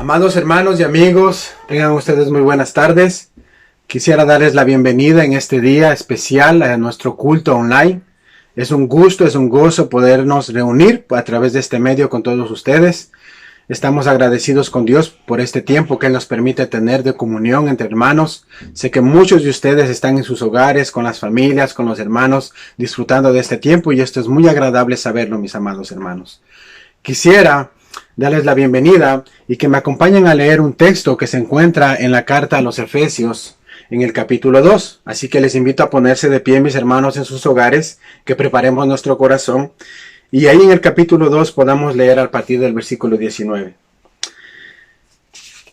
Amados hermanos y amigos, tengan ustedes muy buenas tardes. Quisiera darles la bienvenida en este día especial a nuestro culto online. Es un gusto, es un gozo podernos reunir a través de este medio con todos ustedes. Estamos agradecidos con Dios por este tiempo que Él nos permite tener de comunión entre hermanos. Sé que muchos de ustedes están en sus hogares, con las familias, con los hermanos, disfrutando de este tiempo y esto es muy agradable saberlo, mis amados hermanos. Quisiera darles la bienvenida y que me acompañen a leer un texto que se encuentra en la carta a los Efesios en el capítulo 2. Así que les invito a ponerse de pie, mis hermanos, en sus hogares, que preparemos nuestro corazón y ahí en el capítulo 2 podamos leer a partir del versículo 19.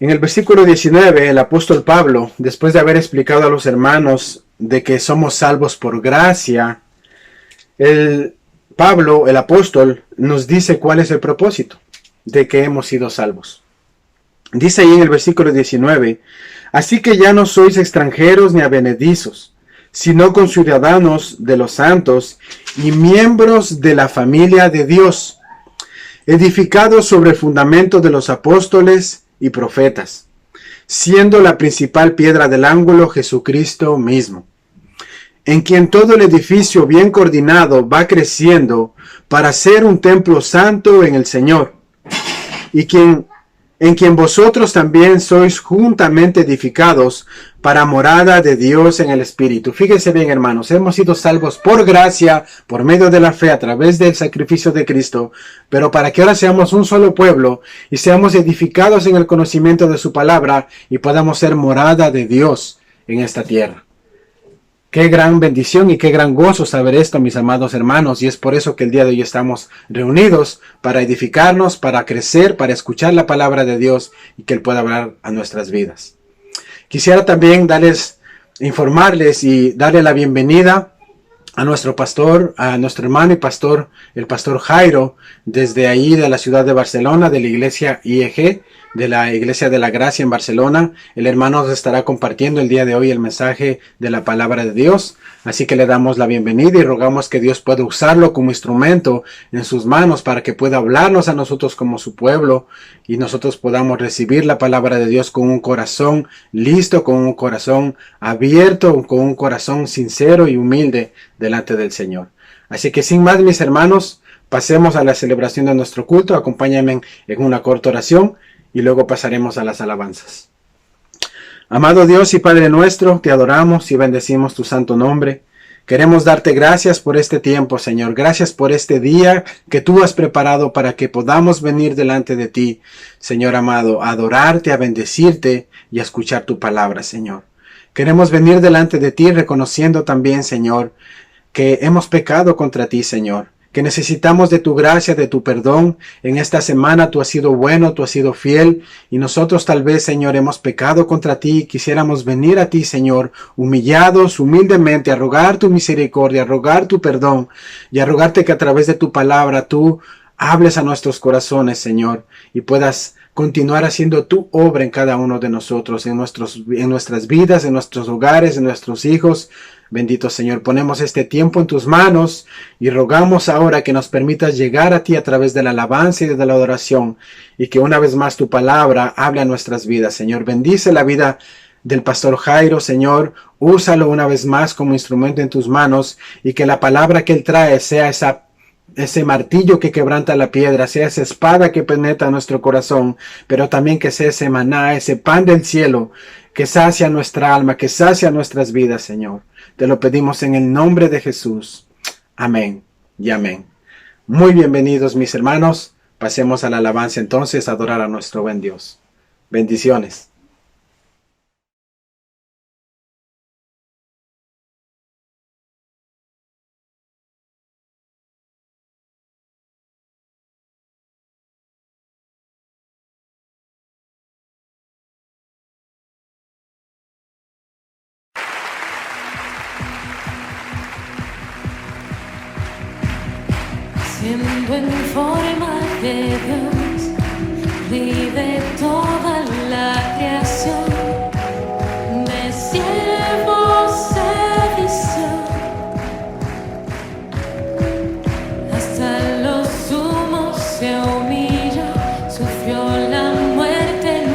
En el versículo 19, el apóstol Pablo, después de haber explicado a los hermanos de que somos salvos por gracia, Pablo, el apóstol, nos dice cuál es el propósito de que hemos sido salvos. Dice ahí en el versículo 19, así que ya no sois extranjeros ni advenedizos, sino conciudadanos de los santos y miembros de la familia de Dios, edificados sobre el fundamento de los apóstoles y profetas, siendo la principal piedra del ángulo Jesucristo mismo, en quien todo el edificio bien coordinado va creciendo para ser un templo santo en el Señor, y en quien vosotros también sois juntamente edificados para morada de Dios en el Espíritu. Fíjense bien, hermanos, hemos sido salvos por gracia, por medio de la fe, a través del sacrificio de Cristo, pero para que ahora seamos un solo pueblo y seamos edificados en el conocimiento de su palabra y podamos ser morada de Dios en esta tierra. Qué gran bendición y qué gran gozo saber esto, mis amados hermanos, y es por eso que el día de hoy estamos reunidos para edificarnos, para crecer, para escuchar la palabra de Dios y que Él pueda hablar a nuestras vidas. Quisiera también informarles y darle la bienvenida a nuestro pastor, a nuestro hermano y pastor, el pastor Jairo, desde ahí de la ciudad de Barcelona, de la iglesia IEG, de la Iglesia de la Gracia en Barcelona. El hermano nos estará compartiendo el día de hoy el mensaje de la palabra de Dios. Así que le damos la bienvenida y rogamos que Dios pueda usarlo como instrumento en sus manos para que pueda hablarnos a nosotros como su pueblo y nosotros podamos recibir la palabra de Dios con un corazón listo, con un corazón abierto, con un corazón sincero y humilde delante del Señor. Así que sin más, mis hermanos, pasemos a la celebración de nuestro culto. Acompáñenme en una corta oración y luego pasaremos a las alabanzas. Amado Dios y Padre nuestro, te adoramos y bendecimos tu santo nombre. Queremos darte gracias por este tiempo, Señor. Gracias por este día que tú has preparado para que podamos venir delante de ti, Señor amado, a adorarte, a bendecirte y a escuchar tu palabra, Señor. Queremos venir delante de ti reconociendo también, Señor, que hemos pecado contra ti, Señor, que necesitamos de tu gracia, de tu perdón. En esta semana tú has sido bueno, tú has sido fiel, y nosotros tal vez, Señor, hemos pecado contra ti. Quisiéramos venir a ti, Señor, humillados, humildemente, a rogar tu misericordia, a rogar tu perdón, y a rogarte que a través de tu palabra tú hables a nuestros corazones, Señor, y puedas continuar haciendo tu obra en cada uno de nosotros, en nuestras vidas, en nuestros hogares, en nuestros hijos. Bendito Señor, ponemos este tiempo en tus manos y rogamos ahora que nos permitas llegar a ti a través de la alabanza y de la adoración y que una vez más tu palabra hable a nuestras vidas, Señor. Bendice la vida del pastor Jairo, Señor. Úsalo una vez más como instrumento en tus manos y que la palabra que él trae sea ese martillo que quebranta la piedra, sea esa espada que penetra nuestro corazón, pero también que sea ese maná, ese pan del cielo que sacia nuestra alma, que sacia nuestras vidas, Señor. Te lo pedimos en el nombre de Jesús. Amén y amén. Muy bienvenidos, mis hermanos. Pasemos a la alabanza entonces, a adorar a nuestro buen Dios. Bendiciones. Siendo en forma de Dios, vive toda la creación, de siervo se vistió, hasta los sumos se humilló, sufrió la muerte.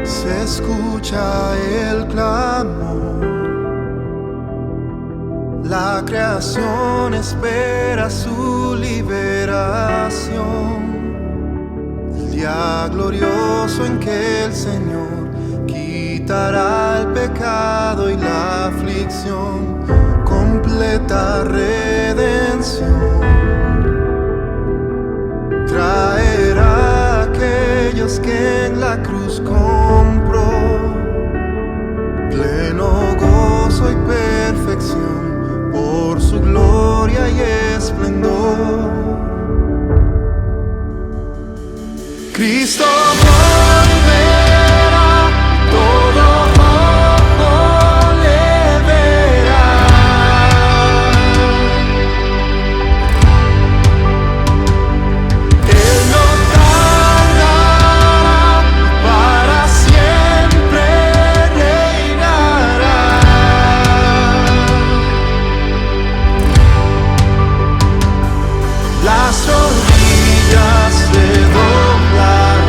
se escucha el clamor. La creación espera su liberación. El día glorioso en que el Señor quitará el pecado y la aflicción. Completa redención. Traerá a aquellos que en la cruz compró pleno gozo y perfección por su gloria y esplendor. Cristo volverá, todo ojo le verá. Él no tardará, para siempre reinará. Las rodillas se doblarán,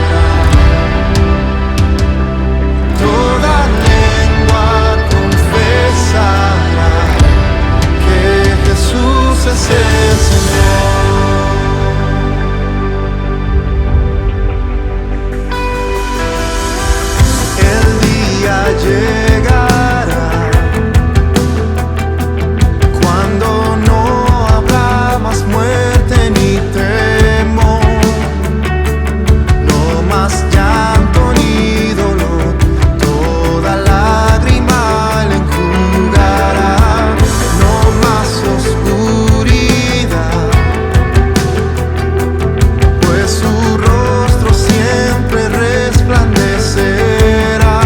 toda lengua confesará que Jesús es el Señor. El día llegará cuando no habrá más muerte ni temor, no más llanto ni dolor, toda lágrima le enjugará, no más oscuridad, pues su rostro siempre resplandecerá.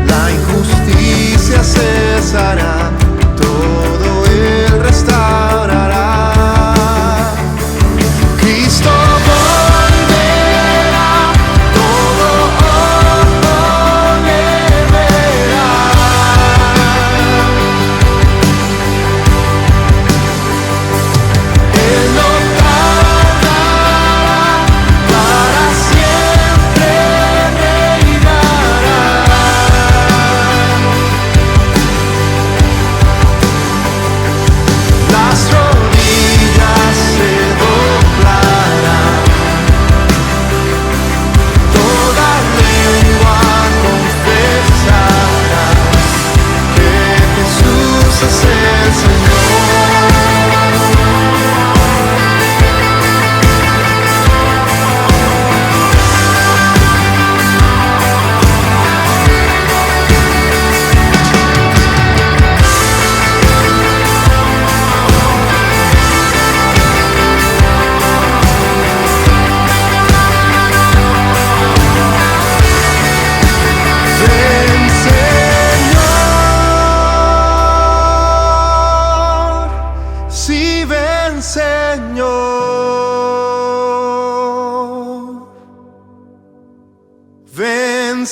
La injusticia cesará, todo Él restaurará. Cristo volverá, todo ojo le verá. Él no tardará, para siempre reinará. Las rodillas se doblarán, toda lengua confesará que Jesús es el Señor. Ven, Señor, sí, ven, Señor. Ven,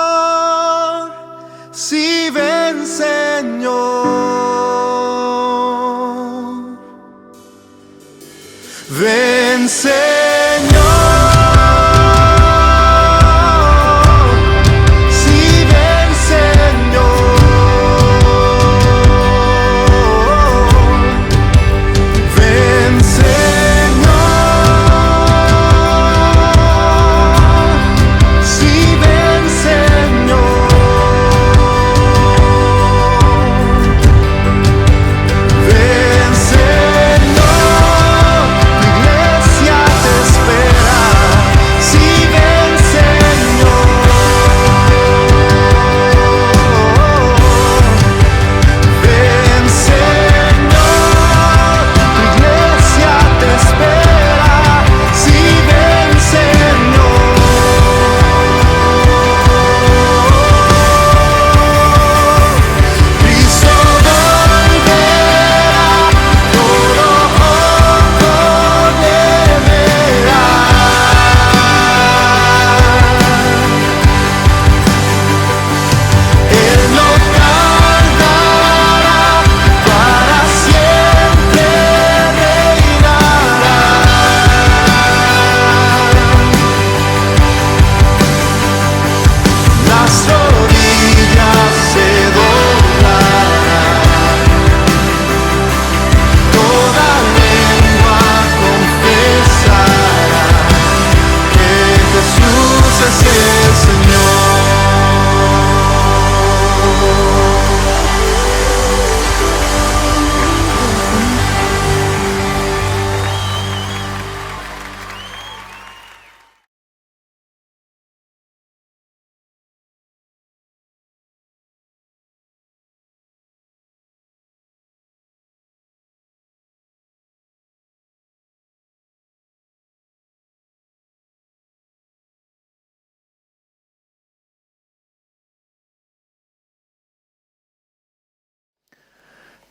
Señor, sí, ven, Señor. Ven, Señor, sí, ven, Señor. Ven, Señor, sí, ven, Señor. Ven, Señor, tu iglesia te espera.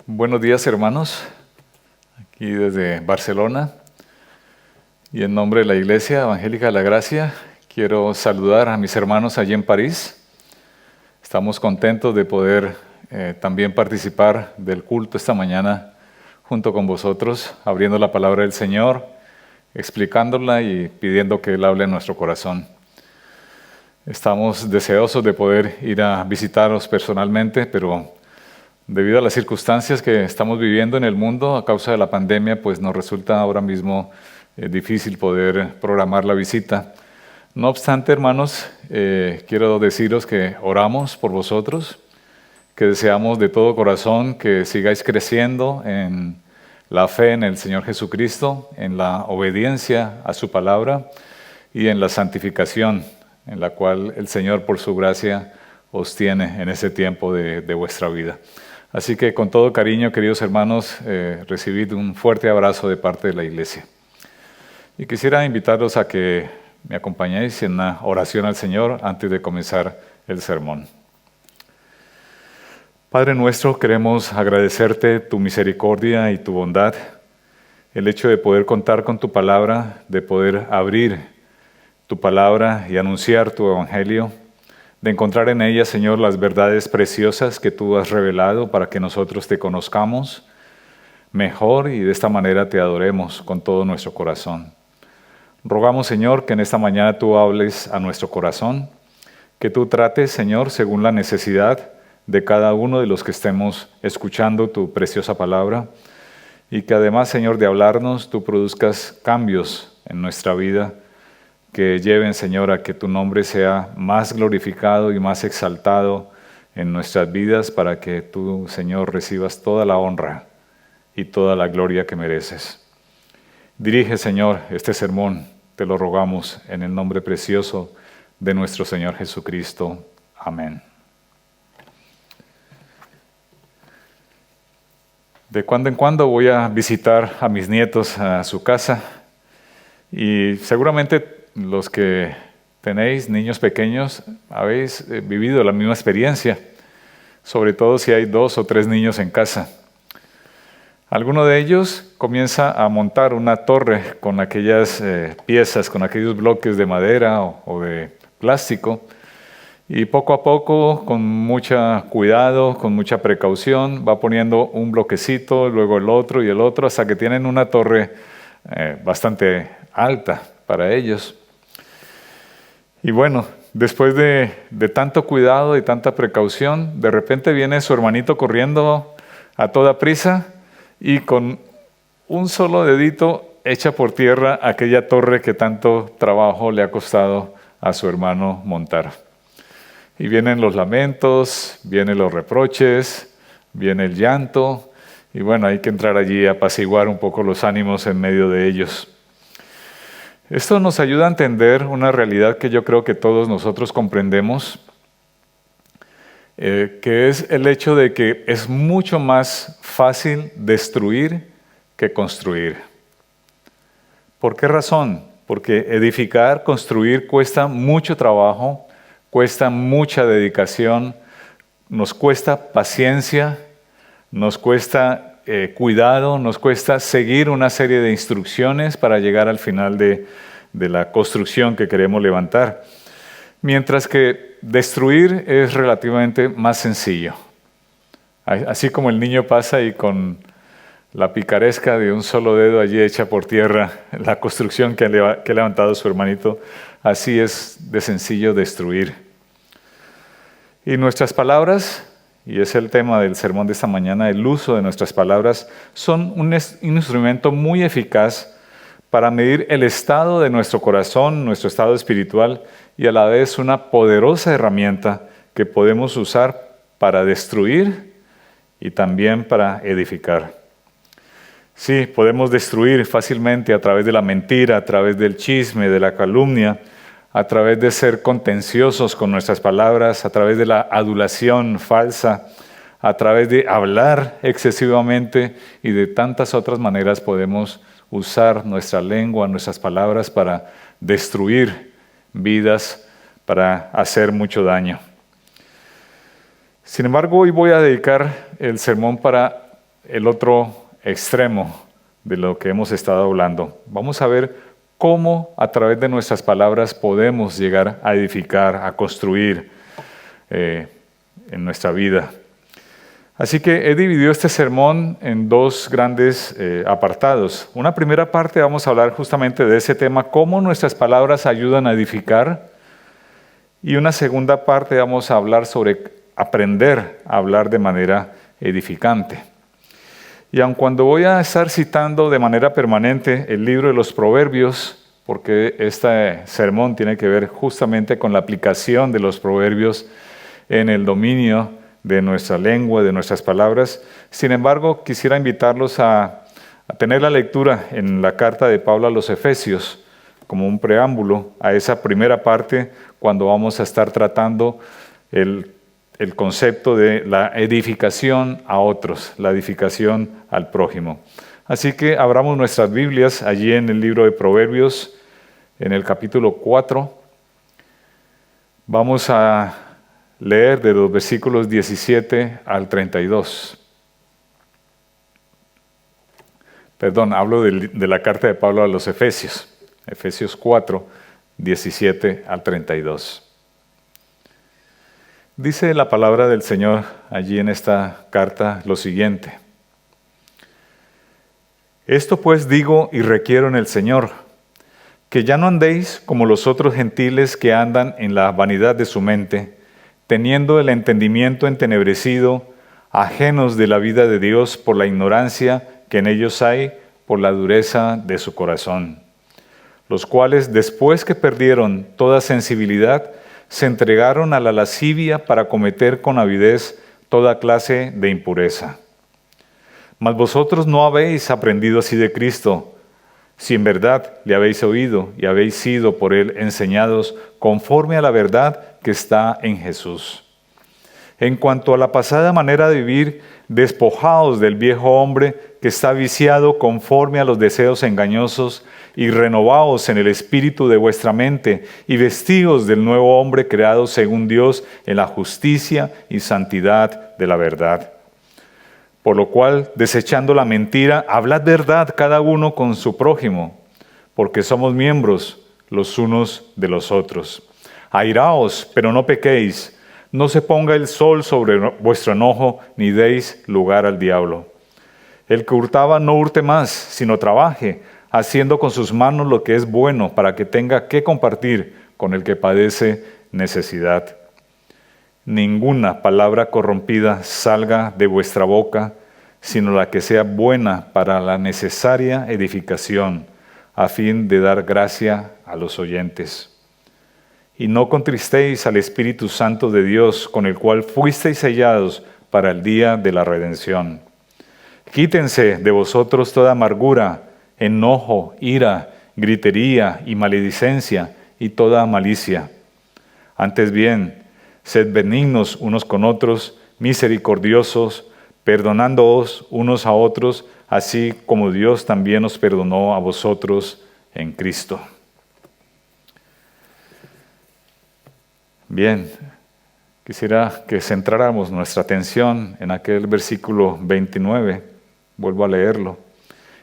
Buenos días, hermanos, aquí desde Barcelona. Y en nombre de la Iglesia Evangélica de la Gracia, quiero saludar a mis hermanos allí en París. Estamos contentos de poder también participar del culto esta mañana junto con vosotros, abriendo la palabra del Señor, explicándola y pidiendo que Él hable en nuestro corazón. Estamos deseosos de poder ir a visitaros personalmente, pero debido a las circunstancias que estamos viviendo en el mundo a causa de la pandemia, pues nos resulta ahora mismo difícil poder programar la visita. No obstante, hermanos, quiero deciros que oramos por vosotros, que deseamos de todo corazón que sigáis creciendo en la fe en el Señor Jesucristo, en la obediencia a su palabra y en la santificación en la cual el Señor por su gracia os tiene en ese tiempo de vuestra vida. Así que con todo cariño, queridos hermanos, recibid un fuerte abrazo de parte de la Iglesia. Y quisiera invitarlos a que me acompañéis en una oración al Señor antes de comenzar el sermón. Padre nuestro, queremos agradecerte tu misericordia y tu bondad, el hecho de poder contar con tu palabra, de poder abrir tu palabra y anunciar tu evangelio, de encontrar en ella, Señor, las verdades preciosas que tú has revelado para que nosotros te conozcamos mejor y de esta manera te adoremos con todo nuestro corazón. Rogamos, Señor, que en esta mañana tú hables a nuestro corazón, que tú trates, Señor, según la necesidad de cada uno de los que estemos escuchando tu preciosa palabra y que además, Señor, de hablarnos, tú produzcas cambios en nuestra vida que lleven, Señor, a que tu nombre sea más glorificado y más exaltado en nuestras vidas para que tú, Señor, recibas toda la honra y toda la gloria que mereces. Dirige, Señor, este sermón, te lo rogamos en el nombre precioso de nuestro Señor Jesucristo. Amén. De cuando en cuando voy a visitar a mis nietos a su casa y seguramente los que tenéis niños pequeños habéis vivido la misma experiencia, sobre todo si hay 2 o 3 niños en casa. Alguno de ellos comienza a montar una torre con aquellas piezas, con aquellos bloques de madera o de plástico, y poco a poco, con mucho cuidado, con mucha precaución, va poniendo un bloquecito, luego el otro y el otro, hasta que tienen una torre bastante alta para ellos. Y bueno, después de tanto cuidado y tanta precaución, de repente viene su hermanito corriendo a toda prisa y con un solo dedito echa por tierra aquella torre que tanto trabajo le ha costado a su hermano montar. Y vienen los lamentos, vienen los reproches, viene el llanto, y bueno, hay que entrar allí a apaciguar un poco los ánimos en medio de ellos. Esto nos ayuda a entender una realidad que yo creo que todos nosotros comprendemos, que es el hecho de que es mucho más fácil destruir que construir. ¿Por qué razón? Porque edificar, construir cuesta mucho trabajo, cuesta mucha dedicación, nos cuesta paciencia, nos cuesta cuidado, nos cuesta seguir una serie de instrucciones para llegar al final de la construcción que queremos levantar. Mientras que destruir es relativamente más sencillo. Así como el niño pasa y con la picaresca de un solo dedo allí echa por tierra la construcción que ha levantado su hermanito, así es de sencillo destruir. Y nuestras palabras, y es el tema del sermón de esta mañana, el uso de nuestras palabras, son un instrumento muy eficaz para medir el estado de nuestro corazón, nuestro estado espiritual, y a la vez una poderosa herramienta que podemos usar para destruir y también para edificar. Sí, podemos destruir fácilmente a través de la mentira, a través del chisme, de la calumnia, a través de ser contenciosos con nuestras palabras, a través de la adulación falsa, a través de hablar excesivamente y de tantas otras maneras podemos usar nuestra lengua, nuestras palabras para destruir vidas, para hacer mucho daño. Sin embargo, hoy voy a dedicar el sermón para el otro extremo de lo que hemos estado hablando. Vamos a ver cómo a través de nuestras palabras podemos llegar a edificar, a construir en nuestra vida. Así que he dividido este sermón en dos grandes apartados. Una primera parte vamos a hablar justamente de ese tema, cómo nuestras palabras ayudan a edificar. Y una segunda parte vamos a hablar sobre aprender a hablar de manera edificante. Y aun cuando voy a estar citando de manera permanente el libro de los Proverbios, porque este sermón tiene que ver justamente con la aplicación de los proverbios en el dominio de nuestra lengua, de nuestras palabras. Sin embargo, quisiera invitarlos a tener la lectura en la carta de Pablo a los Efesios, como un preámbulo a esa primera parte, cuando vamos a estar tratando el concepto de la edificación a otros, la edificación al prójimo. Así que abramos nuestras Biblias allí en el libro de Proverbios, en el capítulo 4. Vamos a leer de los versículos 17 al 32. Perdón, hablo de la carta de Pablo a los Efesios. Efesios 4, 17 al 32. Dice la palabra del Señor allí en esta carta lo siguiente. Esto pues digo y requiero en el Señor, que ya no andéis como los otros gentiles que andan en la vanidad de su mente, teniendo el entendimiento entenebrecido, ajenos de la vida de Dios por la ignorancia que en ellos hay, por la dureza de su corazón, los cuales después que perdieron toda sensibilidad, se entregaron a la lascivia para cometer con avidez toda clase de impureza. Mas vosotros no habéis aprendido así de Cristo, si en verdad le habéis oído y habéis sido por él enseñados conforme a la verdad que está en Jesús. En cuanto a la pasada manera de vivir, despojaos del viejo hombre que está viciado conforme a los deseos engañosos, y renovaos en el espíritu de vuestra mente, y vestíos del nuevo hombre creado según Dios en la justicia y santidad de la verdad. Por lo cual, desechando la mentira, hablad verdad cada uno con su prójimo, porque somos miembros los unos de los otros. Airaos, pero no pequéis, no se ponga el sol sobre vuestro enojo, ni deis lugar al diablo. El que hurtaba no hurte más, sino trabaje, haciendo con sus manos lo que es bueno, para que tenga que compartir con el que padece necesidad. Ninguna palabra corrompida salga de vuestra boca, sino la que sea buena para la necesaria edificación, a fin de dar gracia a los oyentes. Y no contristéis al Espíritu Santo de Dios, con el cual fuisteis sellados para el día de la redención. Quítense de vosotros toda amargura, enojo, ira, gritería y maledicencia y toda malicia. Antes bien, sed benignos unos con otros, misericordiosos, perdonándoos unos a otros, así como Dios también os perdonó a vosotros en Cristo. Bien, quisiera que centráramos nuestra atención en aquel versículo 29. Vuelvo a leerlo.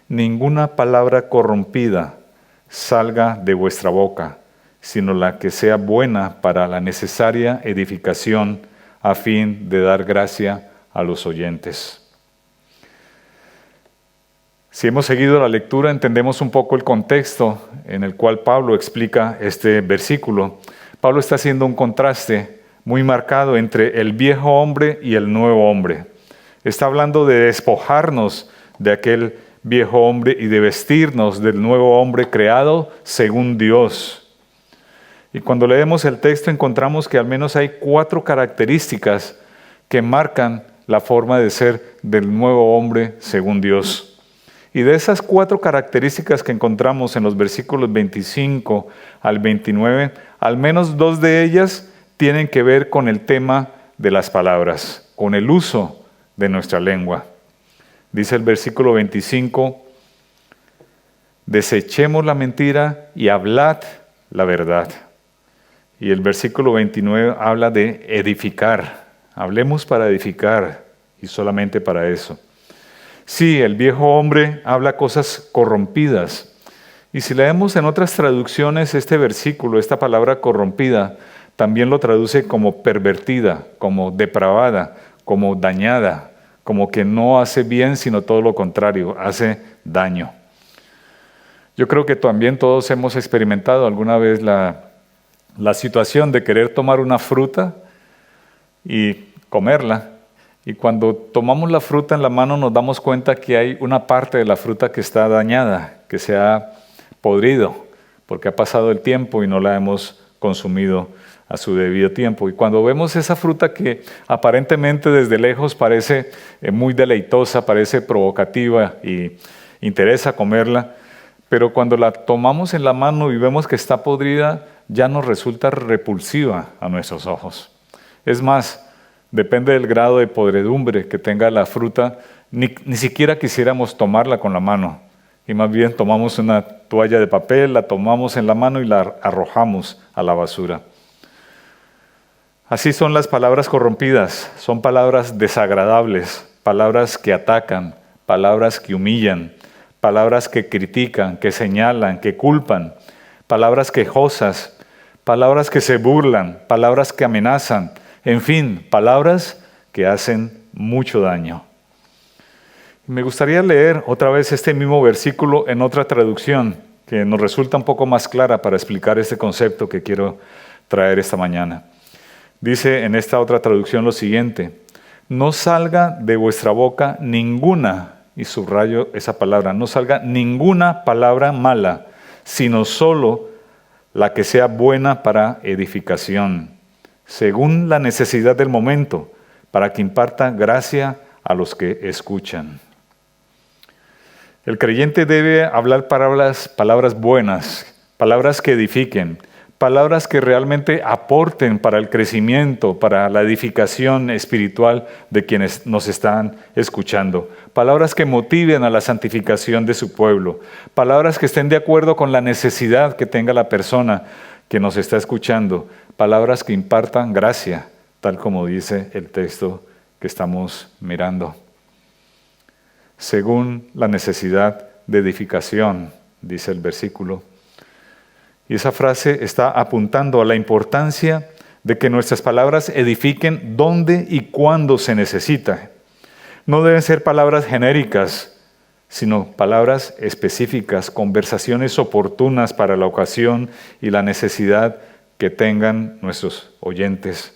Ninguna palabra corrompida salga de vuestra boca, sino la que sea buena para la necesaria edificación, a fin de dar gracia a los oyentes. Si hemos seguido la lectura, entendemos un poco el contexto en el cual Pablo explica este versículo. Pablo está haciendo un contraste muy marcado entre el viejo hombre y el nuevo hombre. Está hablando de despojarnos de aquel viejo hombre y de vestirnos del nuevo hombre creado según Dios. Y cuando leemos el texto encontramos que al menos hay 4 características que marcan la forma de ser del nuevo hombre según Dios. Y de esas 4 características que encontramos en los versículos 25 al 29, al menos 2 de ellas tienen que ver con el tema de las palabras, con el uso de nuestra lengua. Dice el versículo 25, desechemos la mentira y hablad la verdad. Y el versículo 29 habla de edificar. Hablemos para edificar y solamente para eso. Sí, el viejo hombre habla cosas corrompidas. Y si leemos en otras traducciones este versículo, esta palabra corrompida, también lo traduce como pervertida, como depravada, como dañada, como que no hace bien, sino todo lo contrario, hace daño. Yo creo que también todos hemos experimentado alguna vez la situación de querer tomar una fruta y comerla. Y cuando tomamos la fruta en la mano nos damos cuenta que hay una parte de la fruta que está dañada, que se ha podrido, porque ha pasado el tiempo y no la hemos consumido a su debido tiempo. Y cuando vemos esa fruta que aparentemente desde lejos parece muy deleitosa, parece provocativa y interesa comerla, pero cuando la tomamos en la mano y vemos que está podrida, ya nos resulta repulsiva a nuestros ojos. Es más, depende del grado de podredumbre que tenga la fruta, ni siquiera quisiéramos tomarla con la mano. Y más bien tomamos una toalla de papel, la tomamos en la mano y la arrojamos a la basura. Así son las palabras corrompidas, son palabras desagradables, palabras que atacan, palabras que humillan, palabras que critican, que señalan, que culpan, palabras quejosas, palabras que se burlan, palabras que amenazan, en fin, palabras que hacen mucho daño. Me gustaría leer otra vez este mismo versículo en otra traducción que nos resulta un poco más clara para explicar este concepto que quiero traer esta mañana. Dice en esta otra traducción lo siguiente: no salga de vuestra boca ninguna, y subrayo esa palabra, no salga ninguna palabra mala, sino solo la que sea buena para edificación, según la necesidad del momento, para que imparta gracia a los que escuchan. El creyente debe hablar palabras buenas, palabras que edifiquen, palabras que realmente aporten para el crecimiento, para la edificación espiritual de quienes nos están escuchando. Palabras que motiven a la santificación de su pueblo. Palabras que estén de acuerdo con la necesidad que tenga la persona que nos está escuchando. Palabras que impartan gracia, tal como dice el texto que estamos mirando. Según la necesidad de edificación, dice el versículo. Y esa frase está apuntando a la importancia de que nuestras palabras edifiquen donde y cuando se necesita. No deben ser palabras genéricas, sino palabras específicas, conversaciones oportunas para la ocasión y la necesidad que tengan nuestros oyentes.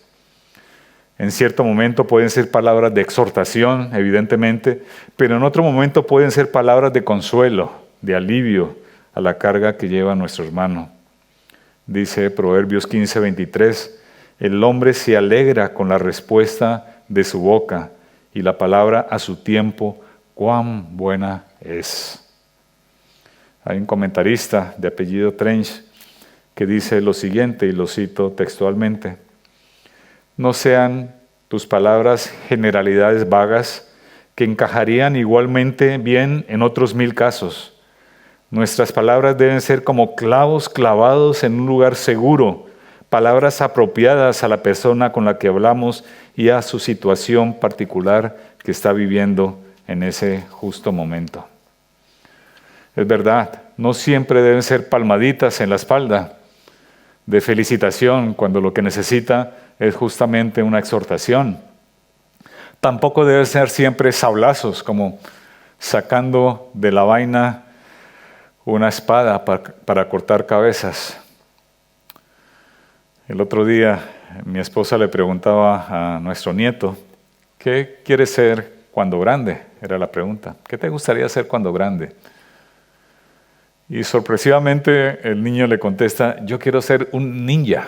En cierto momento pueden ser palabras de exhortación, evidentemente, pero en otro momento pueden ser palabras de consuelo, de alivio a la carga que lleva nuestro hermano. Dice Proverbios 15:23, el hombre se alegra con la respuesta de su boca y la palabra a su tiempo, cuán buena es. Hay un comentarista de apellido Trench que dice lo siguiente, y lo cito textualmente: no sean tus palabras generalidades vagas que encajarían igualmente bien en otros 1000 casos. Nuestras palabras deben ser como clavos clavados en un lugar seguro, palabras apropiadas a la persona con la que hablamos y a su situación particular que está viviendo en ese justo momento. Es verdad, no siempre deben ser palmaditas en la espalda de felicitación cuando lo que necesita es justamente una exhortación. Tampoco deben ser siempre sablazos, como sacando de la vaina una espada para cortar cabezas. El otro día mi esposa le preguntaba a nuestro nieto, ¿qué quieres ser cuando grande? Era la pregunta. ¿Qué te gustaría ser cuando grande? Y sorpresivamente el niño le contesta, yo quiero ser un ninja.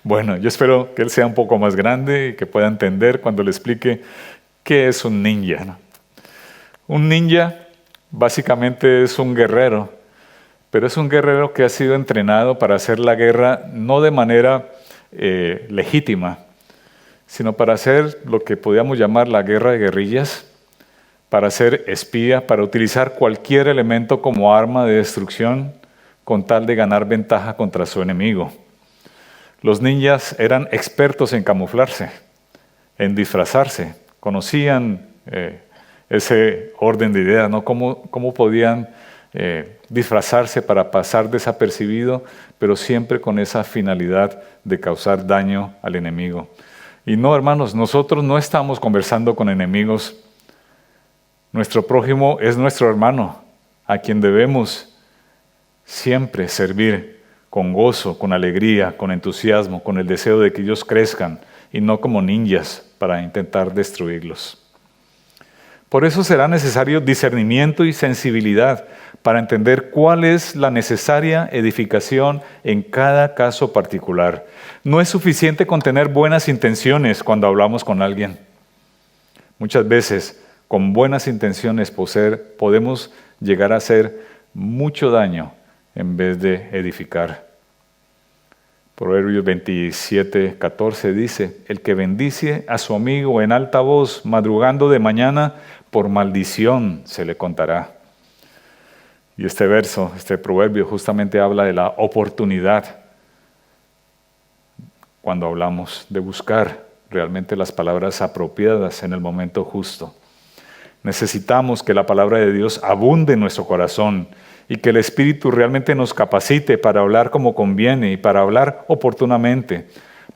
Bueno, yo espero que él sea un poco más grande y que pueda entender cuando le explique qué es un ninja, ¿no? Un ninja básicamente es un guerrero, pero es un guerrero que ha sido entrenado para hacer la guerra no de manera legítima, sino para hacer lo que podríamos llamar la guerra de guerrillas, para ser espía, para utilizar cualquier elemento como arma de destrucción con tal de ganar ventaja contra su enemigo. Los ninjas eran expertos en camuflarse, en disfrazarse, conocían ese orden de ideas, ¿no? ¿Cómo podían disfrazarse para pasar desapercibido, pero siempre con esa finalidad de causar daño al enemigo? Y no, hermanos, nosotros no estamos conversando con enemigos. Nuestro prójimo es nuestro hermano, a quien debemos siempre servir con gozo, con alegría, con entusiasmo, con el deseo de que ellos crezcan y no como ninjas para intentar destruirlos. Por eso será necesario discernimiento y sensibilidad para entender cuál es la necesaria edificación en cada caso particular. No es suficiente con tener buenas intenciones cuando hablamos con alguien. Muchas veces, con buenas intenciones podemos llegar a hacer mucho daño en vez de edificar. Proverbios 27:14 dice: el que bendice a su amigo en alta voz, madrugando de mañana, por maldición se le contará. Y este verso, este proverbio, justamente habla de la oportunidad cuando hablamos de buscar realmente las palabras apropiadas en el momento justo. Necesitamos que la palabra de Dios abunde en nuestro corazón y que el Espíritu realmente nos capacite para hablar como conviene y para hablar oportunamente.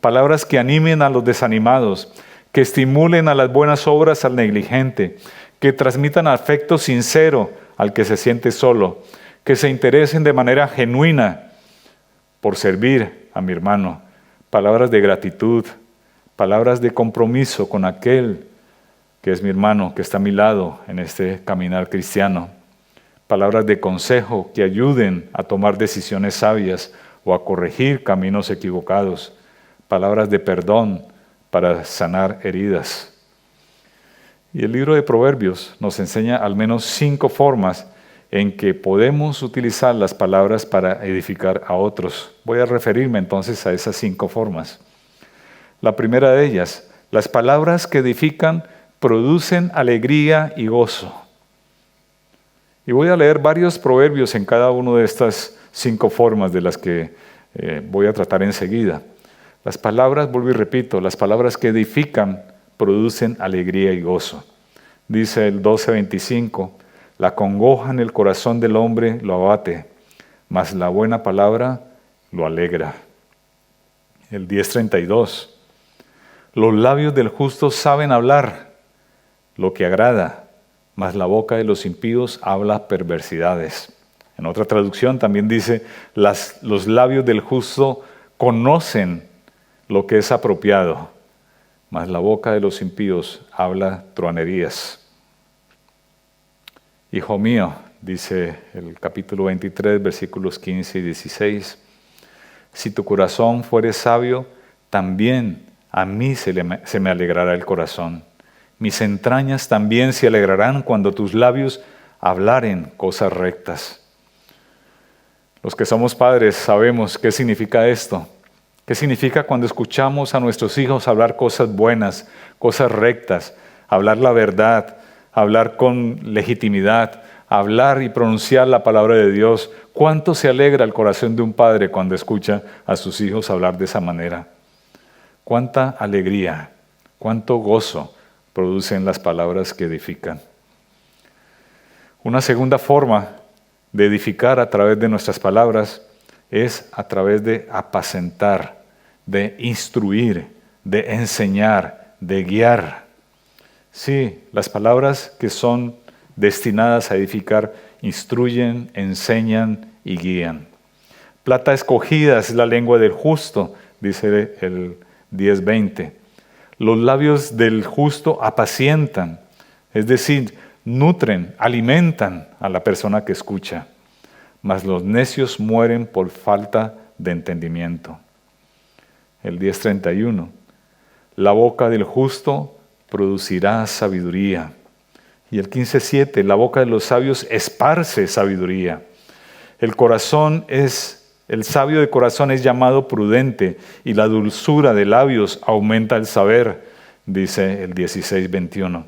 Palabras que animen a los desanimados, que estimulen a las buenas obras al negligente, que transmitan afecto sincero al que se siente solo, que se interesen de manera genuina por servir a mi hermano. Palabras de gratitud, palabras de compromiso con aquel que es mi hermano, que está a mi lado en este caminar cristiano. Palabras de consejo que ayuden a tomar decisiones sabias o a corregir caminos equivocados. Palabras de perdón para sanar heridas. Y el libro de Proverbios nos enseña al menos 5 formas en que podemos utilizar las palabras para edificar a otros. Voy a referirme entonces a esas 5 formas. La primera de ellas, las palabras que edifican producen alegría y gozo. Y voy a leer varios proverbios en cada una de estas 5 formas de las que voy a tratar enseguida. Las palabras, vuelvo y repito, las palabras que edifican producen alegría y gozo. Dice el 12:25, la congoja en el corazón del hombre lo abate, mas la buena palabra lo alegra. El 10:32, los labios del justo saben hablar lo que agrada, mas la boca de los impíos habla perversidades. En otra traducción también dice, los labios del justo conocen lo que es apropiado, mas la boca de los impíos habla truanerías. Hijo mío, dice el capítulo 23, versículos 15 y 16, si tu corazón fuere sabio, también a mí se me alegrará el corazón. Mis entrañas también se alegrarán cuando tus labios hablaren cosas rectas. Los que somos padres sabemos qué significa esto. ¿Qué significa cuando escuchamos a nuestros hijos hablar cosas buenas, cosas rectas, hablar la verdad, hablar con legitimidad, hablar y pronunciar la palabra de Dios? ¿Cuánto se alegra el corazón de un padre cuando escucha a sus hijos hablar de esa manera? ¿Cuánta alegría, cuánto gozo producen las palabras que edifican? Una segunda forma de edificar a través de nuestras palabras es a través de apacentar, de instruir, de enseñar, de guiar. Sí, las palabras que son destinadas a edificar instruyen, enseñan y guían. Plata escogida es la lengua del justo, dice el 10:20. Los labios del justo apacientan, es decir, nutren, alimentan a la persona que escucha. Mas los necios mueren por falta de entendimiento. El 10:31. La boca del justo producirá sabiduría. Y el 15:7. La boca de los sabios esparce sabiduría. El sabio de corazón es llamado prudente, y la dulzura de labios aumenta el saber, dice el 16:21.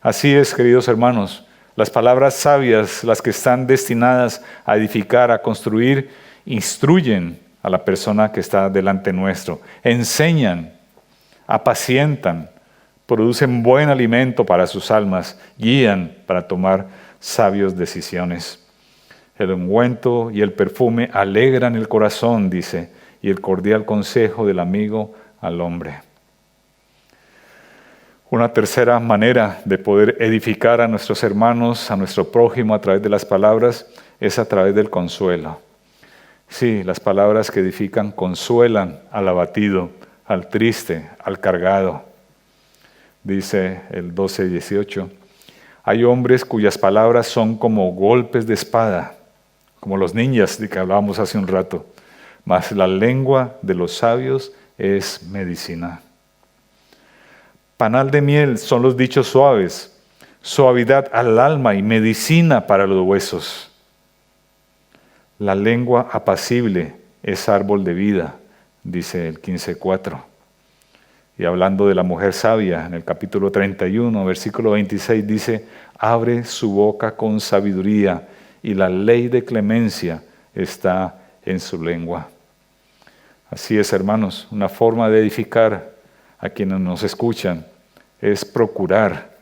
Así es, queridos hermanos, las palabras sabias, las que están destinadas a edificar, a construir, instruyen a la persona que está delante nuestro, enseñan, apacientan, producen buen alimento para sus almas, guían para tomar sabias decisiones. El ungüento y el perfume alegran el corazón, dice, y el cordial consejo del amigo al hombre. Una tercera manera de poder edificar a nuestros hermanos, a nuestro prójimo a través de las palabras, es a través del consuelo. Sí, las palabras que edifican consuelan al abatido, al triste, al cargado. Dice el 12:18, hay hombres cuyas palabras son como golpes de espada, como los ninjas de que hablábamos hace un rato, mas la lengua de los sabios es medicina. Panal de miel son los dichos suaves, suavidad al alma y medicina para los huesos. La lengua apacible es árbol de vida, dice el 15:4. Y hablando de la mujer sabia, en el capítulo 31, versículo 26, dice, abre su boca con sabiduría y la ley de clemencia está en su lengua. Así es, hermanos, una forma de edificar a quienes nos escuchan es procurar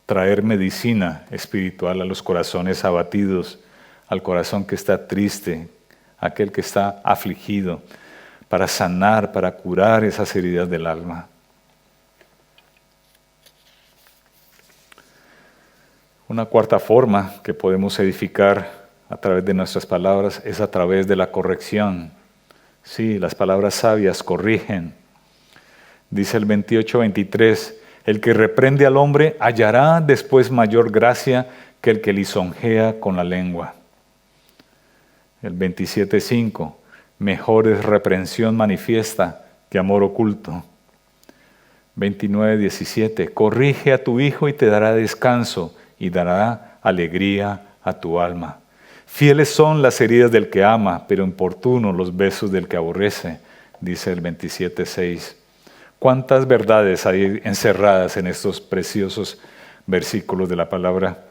traer medicina espiritual a los corazones abatidos, al corazón que está triste, aquel que está afligido, para sanar, para curar esas heridas del alma. Una cuarta forma que podemos edificar a través de nuestras palabras es a través de la corrección. Sí, las palabras sabias corrigen. Dice el 28:23, el que reprende al hombre hallará después mayor gracia que el que lisonjea con la lengua. El 27:5, mejor es reprensión manifiesta que amor oculto. 29:17, corrige a tu hijo y te dará descanso y dará alegría a tu alma. Fieles son las heridas del que ama, pero importunos los besos del que aborrece, dice el 27:6. ¿Cuántas verdades hay encerradas en estos preciosos versículos de la palabra?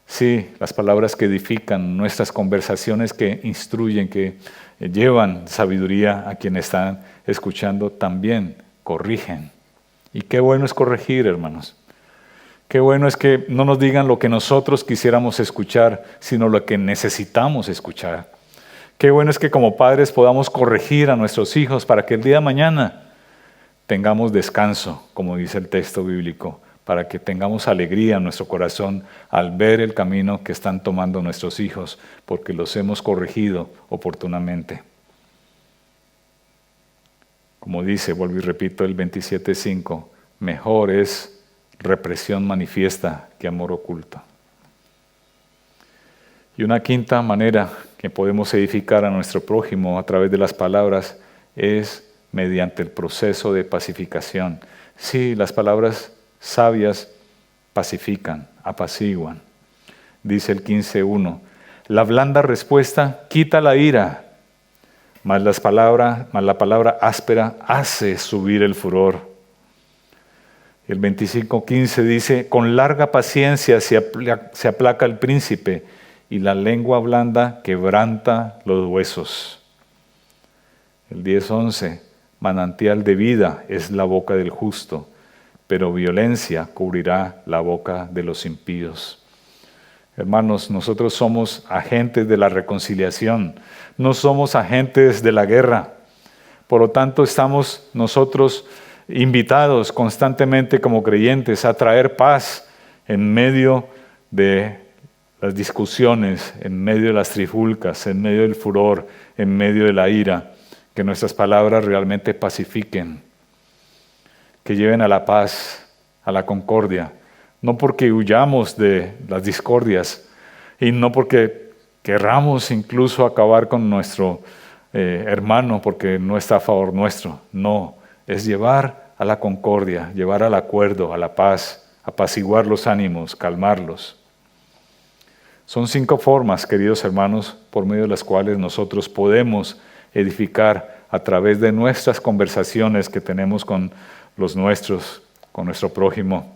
Sí, las palabras que edifican, nuestras conversaciones que instruyen, que llevan sabiduría a quienes están escuchando, también corrigen. Y qué bueno es corregir, hermanos. Qué bueno es que no nos digan lo que nosotros quisiéramos escuchar, sino lo que necesitamos escuchar. Qué bueno es que como padres podamos corregir a nuestros hijos para que el día de mañana tengamos descanso, como dice el texto bíblico, para que tengamos alegría en nuestro corazón al ver el camino que están tomando nuestros hijos, porque los hemos corregido oportunamente. Como dice, vuelvo y repito, el 27:5, mejor es represión manifiesta que amor oculto. Y una quinta manera que podemos edificar a nuestro prójimo a través de las palabras es mediante el proceso de pacificación. Sí, las palabras sabias pacifican, apaciguan. Dice el 15:1, la blanda respuesta quita la ira, mas la palabra áspera hace subir el furor. El 25:15 dice, con larga paciencia se aplaca el príncipe y la lengua blanda quebranta los huesos. El 10:11, manantial de vida es la boca del justo, pero violencia cubrirá la boca de los impíos. Hermanos, nosotros somos agentes de la reconciliación, no somos agentes de la guerra. Por lo tanto, estamos nosotros invitados constantemente como creyentes a traer paz en medio de las discusiones, en medio de las trifulcas, en medio del furor, en medio de la ira. Que nuestras palabras realmente pacifiquen, que lleven a la paz, a la concordia, no porque huyamos de las discordias y no porque querramos incluso acabar con nuestro hermano porque no está a favor nuestro. No, es llevar a la concordia, llevar al acuerdo, a la paz, apaciguar los ánimos, calmarlos. Son 5 formas, queridos hermanos, por medio de las cuales nosotros podemos edificar a través de nuestras conversaciones que tenemos con los nuestros, con nuestro prójimo.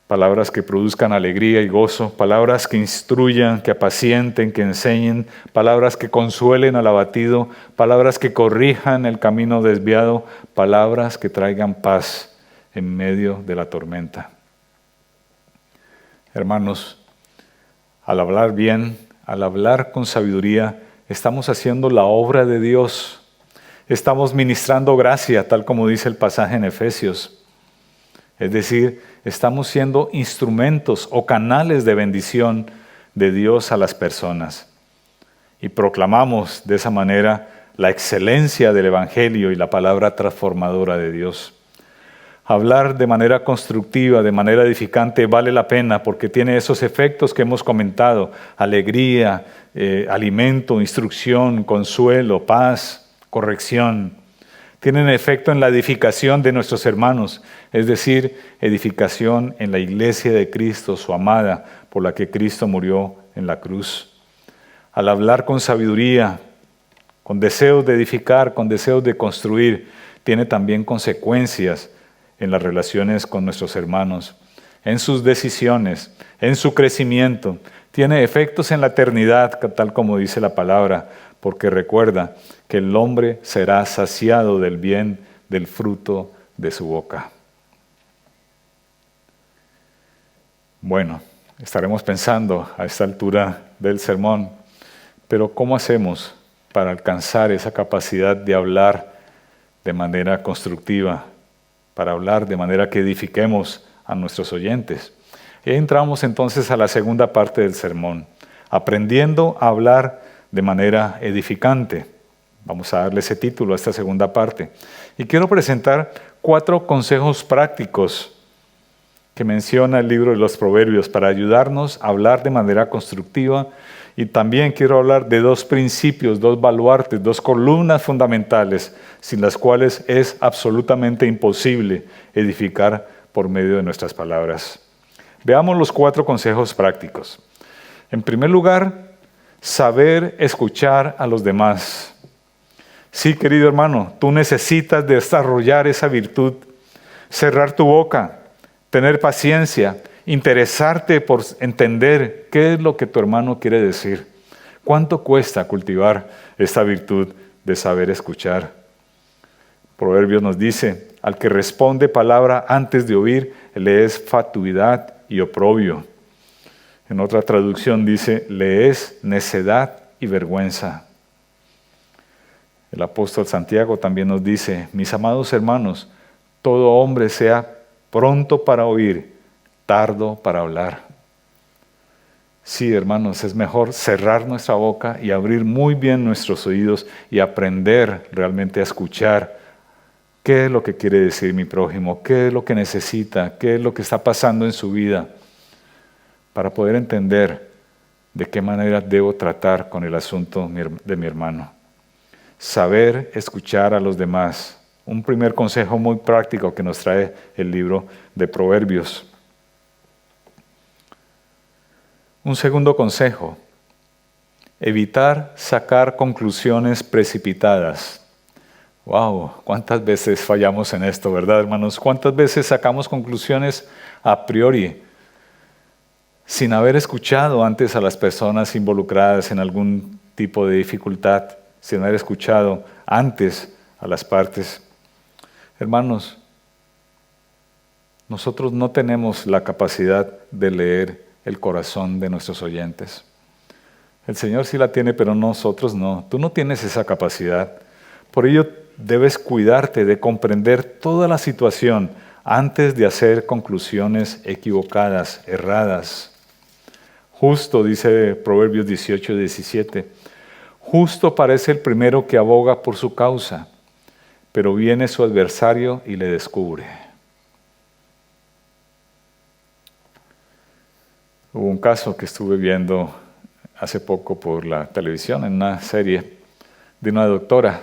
Palabras que produzcan alegría y gozo, palabras que instruyan, que apacienten, que enseñen, palabras que consuelen al abatido, palabras que corrijan el camino desviado, palabras que traigan paz en medio de la tormenta. Hermanos, al hablar bien, al hablar con sabiduría, estamos haciendo la obra de Dios. Estamos ministrando gracia, tal como dice el pasaje en Efesios. Es decir, estamos siendo instrumentos o canales de bendición de Dios a las personas. Y proclamamos de esa manera la excelencia del Evangelio y la palabra transformadora de Dios. Hablar de manera constructiva, de manera edificante, vale la pena porque tiene esos efectos que hemos comentado: alegría, alimento, instrucción, consuelo, paz, corrección. Tienen efecto en la edificación de nuestros hermanos, es decir, edificación en la iglesia de Cristo, su amada, por la que Cristo murió en la cruz. Al hablar con sabiduría, con deseos de edificar, con deseos de construir, tiene también consecuencias en las relaciones con nuestros hermanos, en sus decisiones, en su crecimiento. Tiene efectos en la eternidad, tal como dice la palabra, porque recuerda que el hombre será saciado del bien del fruto de su boca. Bueno, estaremos pensando a esta altura del sermón, pero ¿cómo hacemos para alcanzar esa capacidad de hablar de manera constructiva, para hablar de manera que edifiquemos a nuestros oyentes? Y entramos entonces a la segunda parte del sermón, aprendiendo a hablar de manera edificante. Vamos a darle ese título a esta segunda parte. Y quiero presentar 4 consejos prácticos que menciona el libro de los Proverbios para ayudarnos a hablar de manera constructiva. Y también quiero hablar de 2 principios, 2 baluartes, 2 columnas fundamentales, sin las cuales es absolutamente imposible edificar por medio de nuestras palabras. Veamos los 4 consejos prácticos. En primer lugar, saber escuchar a los demás. Sí, querido hermano, tú necesitas desarrollar esa virtud, cerrar tu boca, tener paciencia, interesarte por entender qué es lo que tu hermano quiere decir. ¿Cuánto cuesta cultivar esta virtud de saber escuchar? Proverbios nos dice: al que responde palabra antes de oír, le es fatuidad y oprobio. En otra traducción dice: le es necedad y vergüenza. El apóstol Santiago también nos dice: mis amados hermanos, todo hombre sea pronto para oír, tardo para hablar. Sí, hermanos, es mejor cerrar nuestra boca y abrir muy bien nuestros oídos y aprender realmente a escuchar qué es lo que quiere decir mi prójimo, qué es lo que necesita, qué es lo que está pasando en su vida, para poder entender de qué manera debo tratar con el asunto de mi hermano. Saber escuchar a los demás. Un primer consejo muy práctico que nos trae el libro de Proverbios. Un segundo consejo: evitar sacar conclusiones precipitadas. ¡Wow! ¿Cuántas veces fallamos en esto, verdad, hermanos? ¿Cuántas veces sacamos conclusiones a priori, sin haber escuchado antes a las personas involucradas en algún tipo de dificultad, sin haber escuchado antes a las partes? Hermanos, nosotros no tenemos la capacidad de leer el corazón de nuestros oyentes. El Señor sí la tiene, pero nosotros no. Tú no tienes esa capacidad. Por ello, debes cuidarte de comprender toda la situación antes de hacer conclusiones equivocadas, erradas. Justo, dice Proverbios 18:17, justo parece el primero que aboga por su causa, pero viene su adversario y le descubre. Hubo un caso que estuve viendo hace poco por la televisión, en una serie, de una doctora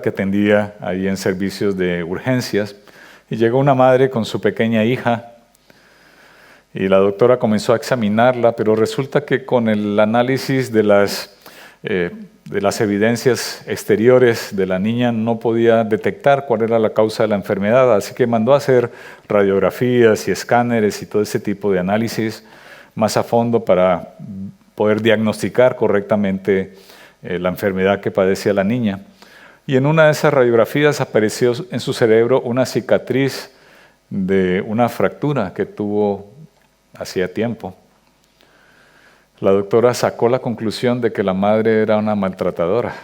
que atendía ahí en servicios de urgencias, y llegó una madre con su pequeña hija, y la doctora comenzó a examinarla, pero resulta que con el análisis de las evidencias exteriores de la niña no podía detectar cuál era la causa de la enfermedad, así que mandó a hacer radiografías y escáneres y todo ese tipo de análisis más a fondo para poder diagnosticar correctamente la enfermedad que padecía la niña. Y en una de esas radiografías apareció en su cerebro una cicatriz de una fractura que tuvo hacía tiempo. La doctora sacó la conclusión de que la madre era una maltratadora.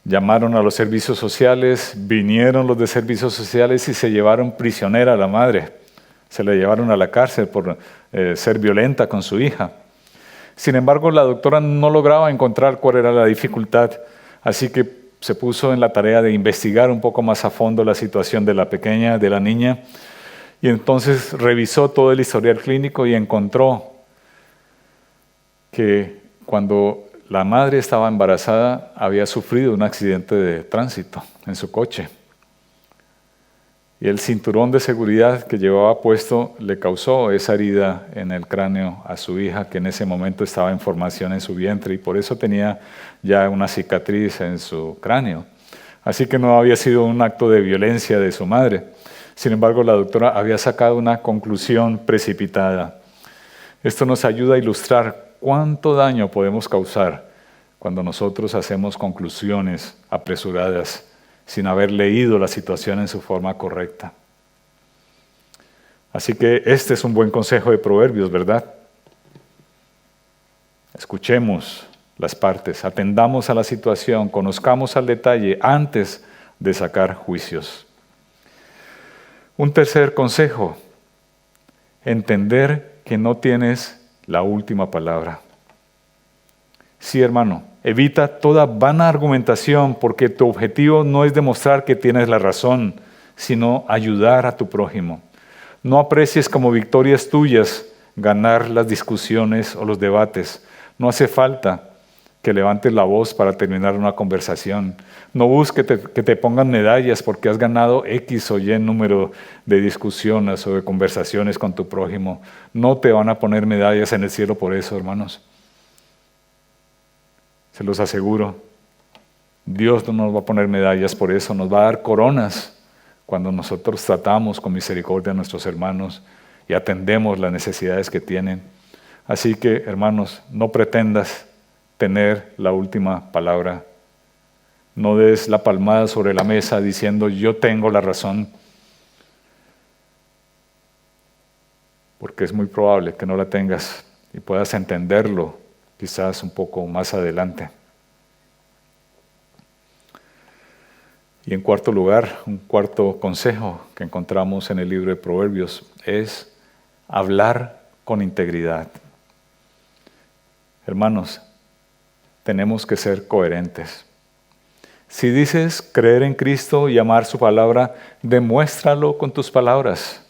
Llamaron a los servicios sociales, vinieron los de servicios sociales y se llevaron prisionera a la madre. Se la llevaron a la cárcel por ser violenta con su hija. Sin embargo, la doctora no lograba encontrar cuál era la dificultad, así que se puso en la tarea de investigar un poco más a fondo la situación de la pequeña, de la niña, y entonces revisó todo el historial clínico y encontró que cuando la madre estaba embarazada había sufrido un accidente de tránsito en su coche. Y el cinturón de seguridad que llevaba puesto le causó esa herida en el cráneo a su hija, que en ese momento estaba en formación en su vientre y por eso tenía ya una cicatriz en su cráneo. Así que no había sido un acto de violencia de su madre. Sin embargo, la doctora había sacado una conclusión precipitada. Esto nos ayuda a ilustrar cuánto daño podemos causar cuando nosotros hacemos conclusiones apresuradas sin haber leído la situación en su forma correcta. Así que este es un buen consejo de Proverbios, ¿verdad? Escuchemos las partes, atendamos a la situación, conozcamos al detalle antes de sacar juicios. Un tercer consejo, entender que no tienes la última palabra. Sí, hermano, evita toda vana argumentación porque tu objetivo no es demostrar que tienes la razón, sino ayudar a tu prójimo. No aprecies como victorias tuyas ganar las discusiones o los debates. No hace falta que levantes la voz para terminar una conversación. No busques que te pongan medallas porque has ganado X o Y número de discusiones o de conversaciones con tu prójimo. No te van a poner medallas en el cielo por eso, hermanos. Se los aseguro. Dios no nos va a poner medallas por eso, nos va a dar coronas cuando nosotros tratamos con misericordia a nuestros hermanos y atendemos las necesidades que tienen. Así que, hermanos, no pretendas tener la última palabra. No des la palmada sobre la mesa diciendo yo tengo la razón, porque es muy probable que no la tengas y puedas entenderlo quizás un poco más adelante. Y en cuarto lugar, un cuarto consejo que encontramos en el libro de Proverbios es hablar con integridad. Hermanos, tenemos que ser coherentes. Si dices creer en Cristo y amar su palabra, demuéstralo con tus palabras.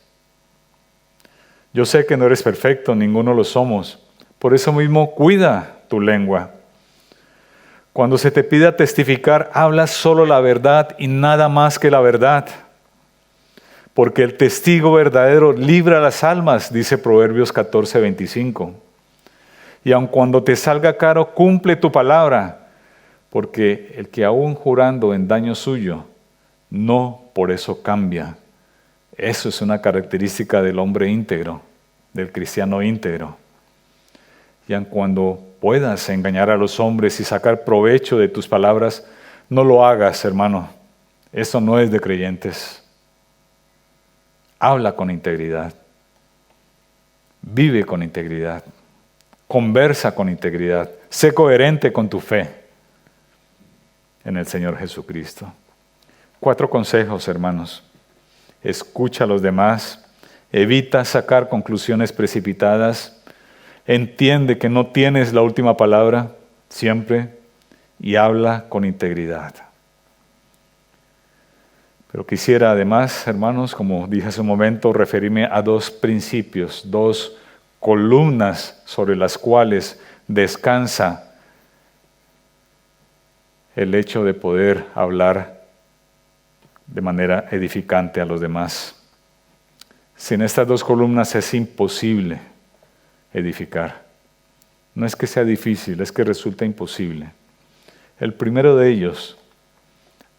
Yo sé que no eres perfecto, ninguno lo somos. Por eso mismo, cuida tu lengua. Cuando se te pida testificar, habla solo la verdad y nada más que la verdad. Porque el testigo verdadero libra las almas, dice Proverbios 14:25. Y aun cuando te salga caro, cumple tu palabra, porque el que aún jurando en daño suyo, no por eso cambia. Eso es una característica del hombre íntegro, del cristiano íntegro. Y aun cuando puedas engañar a los hombres y sacar provecho de tus palabras, no lo hagas, hermano. Eso no es de creyentes. Habla con integridad. Vive con integridad. Conversa con integridad. Sé coherente con tu fe en el Señor Jesucristo. 4 consejos, hermanos. Escucha a los demás. Evita sacar conclusiones precipitadas. Entiende que no tienes la última palabra siempre y habla con integridad. Pero quisiera además, hermanos, como dije hace un momento, referirme a 2 principios, 2 columnas sobre las cuales descansa el hecho de poder hablar de manera edificante a los demás. Sin estas 2 columnas es imposible edificar. No es que sea difícil, es que resulta imposible. El primero de ellos,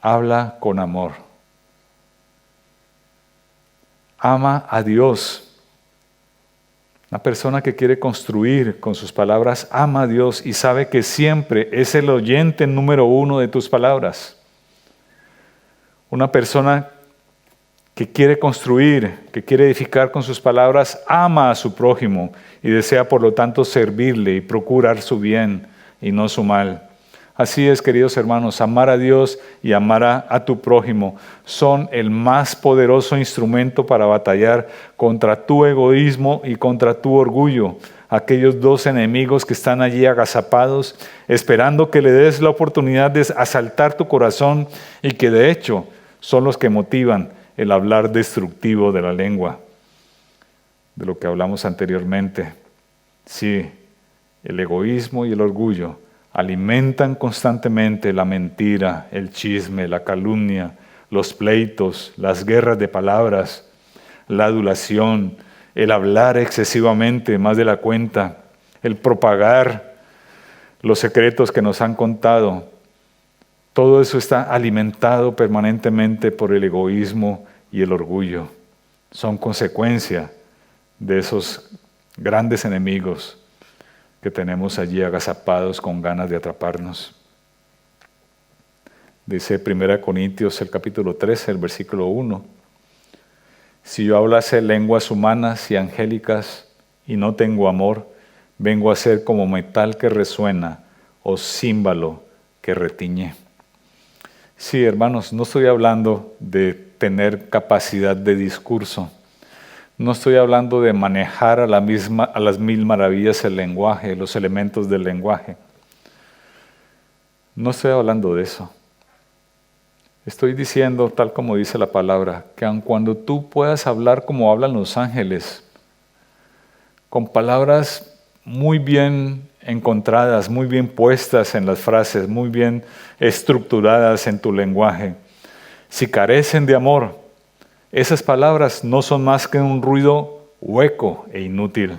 habla con amor. Ama a Dios Una persona que quiere construir con sus palabras ama a Dios y sabe que siempre es el oyente número uno de tus palabras. Una persona que quiere construir, que quiere edificar con sus palabras, ama a su prójimo y desea por lo tanto servirle y procurar su bien y no su mal. Así es, queridos hermanos, amar a Dios y amar a tu prójimo son el más poderoso instrumento para batallar contra tu egoísmo y contra tu orgullo. Aquellos dos enemigos que están allí agazapados, esperando que le des la oportunidad de asaltar tu corazón y que de hecho son los que motivan el hablar destructivo de la lengua, de lo que hablamos anteriormente. Sí, el egoísmo y el orgullo alimentan constantemente la mentira, el chisme, la calumnia, los pleitos, las guerras de palabras, la adulación, el hablar excesivamente más de la cuenta, el propagar los secretos que nos han contado. Todo eso está alimentado permanentemente por el egoísmo y el orgullo. Son consecuencia de esos grandes enemigos que tenemos allí agazapados con ganas de atraparnos. Dice 1 Corintios el capítulo 13, el versículo 1. Si yo hablase lenguas humanas y angélicas y no tengo amor, vengo a ser como metal que resuena o címbalo que retiñe. Sí, hermanos, no estoy hablando de tener capacidad de discurso. No estoy hablando de manejar a las mil maravillas el lenguaje, los elementos del lenguaje. No estoy hablando de eso. Estoy diciendo, tal como dice la palabra, que aun cuando tú puedas hablar como hablan los ángeles, con palabras muy bien encontradas, muy bien puestas en las frases, muy bien estructuradas en tu lenguaje, si carecen de amor, esas palabras no son más que un ruido hueco e inútil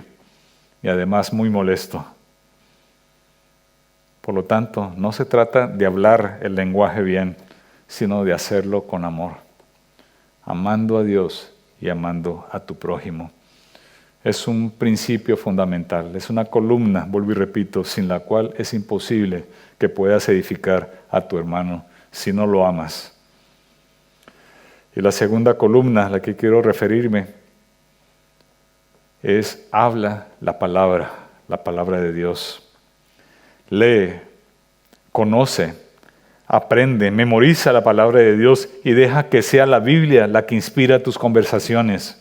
y además muy molesto. Por lo tanto, no se trata de hablar el lenguaje bien, sino de hacerlo con amor, amando a Dios y amando a tu prójimo. Es un principio fundamental, es una columna, vuelvo y repito, sin la cual es imposible que puedas edificar a tu hermano si no lo amas. Y la segunda columna a la que quiero referirme es habla la palabra de Dios. Lee, conoce, aprende, memoriza la palabra de Dios y deja que sea la Biblia la que inspira tus conversaciones.